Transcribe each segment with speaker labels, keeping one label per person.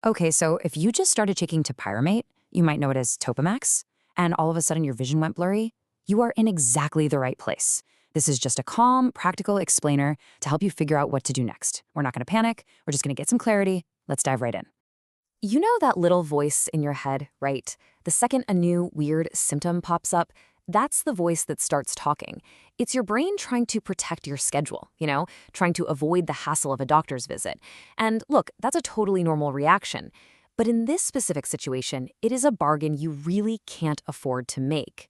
Speaker 1: Okay, so if you just started taking Topiramate, you might know it as Topamax, and all of a sudden your vision went blurry, you are in exactly the right place. This is just a calm, practical explainer to help you figure out what to do next. We're not going to panic. We're just going to get some clarity. Let's dive right in. You know that little voice in your head, right? The second a new, weird symptom pops up, that's the voice that starts talking. It's your brain trying to protect your schedule, trying to avoid the hassle of a doctor's visit. And look, that's a totally normal reaction. But in this specific situation, it is a bargain you really can't afford to make.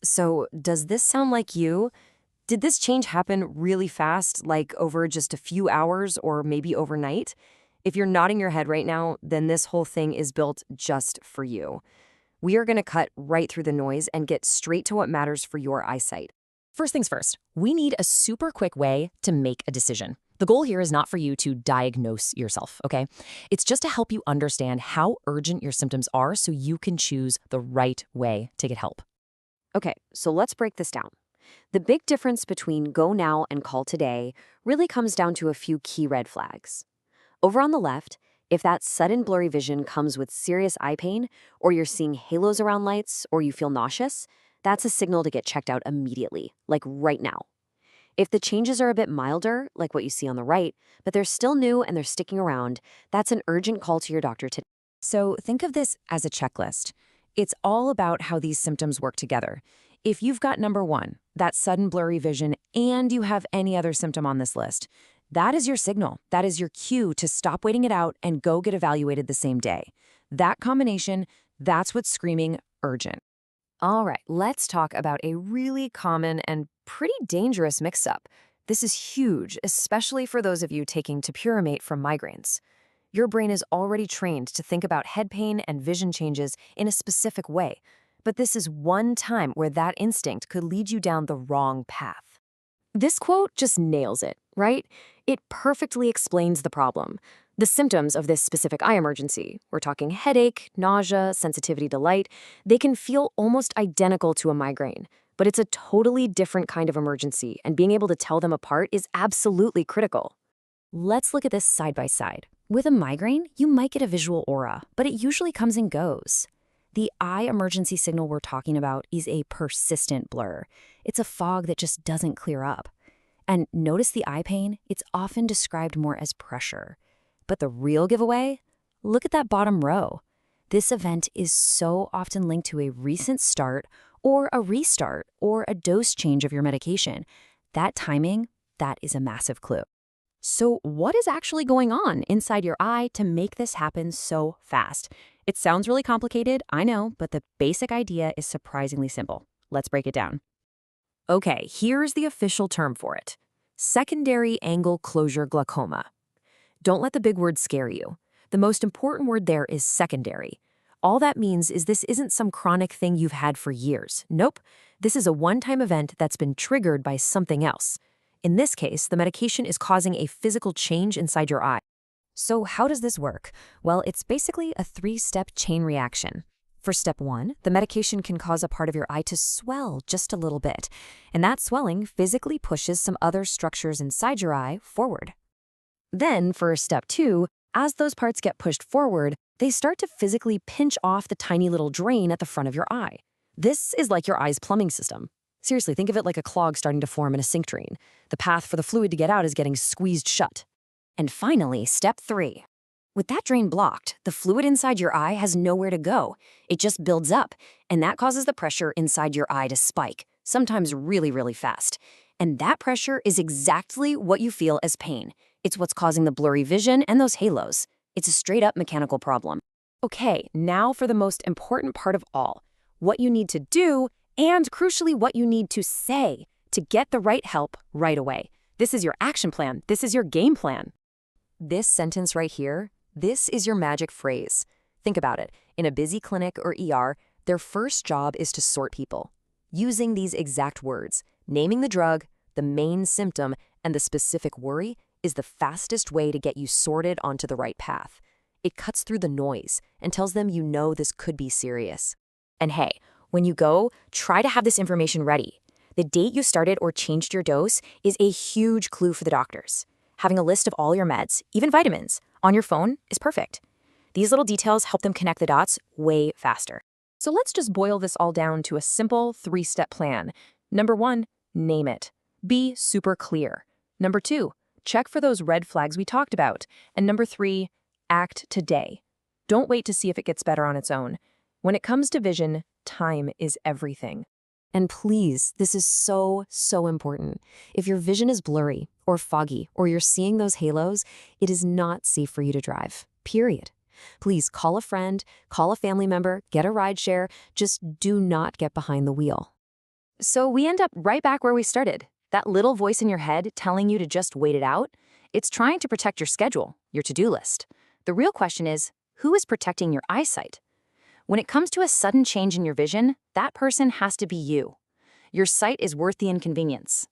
Speaker 1: So, does this sound like you? Did this change happen really fast, like over just a few hours or maybe overnight? If you're nodding your head right now, then this whole thing is built just for you. We are going to cut right through the noise and get straight to what matters for your eyesight. First things first, we need a super quick way to make a decision. The goal here is not for you to diagnose yourself, okay? It's just to help you understand how urgent your symptoms are so you can choose the right way to get help.
Speaker 2: Okay, so let's break this down. The big difference between go now and call today really comes down to a few key red flags. Over on the left, if that sudden blurry vision comes with serious eye pain, or you're seeing halos around lights, or you feel nauseous, that's a signal to get checked out immediately, like right now. If the changes are a bit milder, like what you see on the right, but they're still new and they're sticking around, that's an urgent call to your doctor today.
Speaker 1: So think of this as a checklist. It's all about how these symptoms work together. If you've got number one, that sudden blurry vision, and you have any other symptom on this list, that is your signal. That is your cue to stop waiting it out and go get evaluated the same day. That combination, that's what's screaming urgent.
Speaker 2: All right, let's talk about a really common and pretty dangerous mix-up. This is huge, especially for those of you taking Topiramate for migraines. Your brain is already trained to think about head pain and vision changes in a specific way, but this is one time where that instinct could lead you down the wrong path. This quote just nails it, right? It perfectly explains the problem. The symptoms of this specific eye emergency, we're talking headache, nausea, sensitivity to light, they can feel almost identical to a migraine, but it's a totally different kind of emergency, and being able to tell them apart is absolutely critical.
Speaker 1: Let's look at this side by side. With a migraine, you might get a visual aura, but it usually comes and goes. The eye emergency signal we're talking about is a persistent blur. It's a fog that just doesn't clear up. And notice the eye pain, it's often described more as pressure. But the real giveaway? Look at that bottom row. This event is so often linked to a recent start or a restart or a dose change of your medication. That timing, that is a massive clue. So what is actually going on inside your eye to make this happen so fast? It sounds really complicated, I know, but the basic idea is surprisingly simple. Let's break it down. Okay, here's the official term for it. Secondary angle closure glaucoma. Don't let the big word scare you. The most important word there is secondary. All that means is this isn't some chronic thing you've had for years. Nope. This is a one-time event that's been triggered by something else. In this case, the medication is causing a physical change inside your eye. So how does this work? Well, it's basically a three-step chain reaction. For step one, the medication can cause a part of your eye to swell just a little bit, and that swelling physically pushes some other structures inside your eye forward. Then, for step two, as those parts get pushed forward, they start to physically pinch off the tiny little drain at the front of your eye. This is like your eye's plumbing system. Seriously, think of it like a clog starting to form in a sink drain. The path for the fluid to get out is getting squeezed shut. And finally, step three. With that drain blocked, the fluid inside your eye has nowhere to go. It just builds up, and that causes the pressure inside your eye to spike, sometimes really, really fast. And that pressure is exactly what you feel as pain. It's what's causing the blurry vision and those halos. It's a straight-up mechanical problem. Okay, now for the most important part of all. What you need to do, and crucially what you need to say to get the right help right away. This is your action plan. This is your game plan. This sentence right here, this is your magic phrase. Think about it. In a busy clinic or ER, their first job is to sort people. Using these exact words, naming the drug, the main symptom, and the specific worry is the fastest way to get you sorted onto the right path. It cuts through the noise and tells them you know this could be serious. And hey, when you go, try to have this information ready. The date you started or changed your dose is a huge clue for the doctors. Having a list of all your meds, even vitamins, on your phone is perfect. These little details help them connect the dots way faster.
Speaker 2: So let's just boil this all down to a simple 3-step plan. Number 1, name it. Be super clear. Number 2, check for those red flags we talked about. And number 3, act today. Don't wait to see if it gets better on its own. When it comes to vision, time is everything.
Speaker 1: And please, this is so, so important. If your vision is blurry or foggy or you're seeing those halos, it is not safe for you to drive, period. Please call a friend, call a family member, get a rideshare. Just do not get behind the wheel.
Speaker 2: So we end up right back where we started. That little voice in your head telling you to just wait it out, it's trying to protect your schedule, your to-do list. The real question is, who is protecting your eyesight? When it comes to a sudden change in your vision, that person has to be you. Your sight is worth the inconvenience.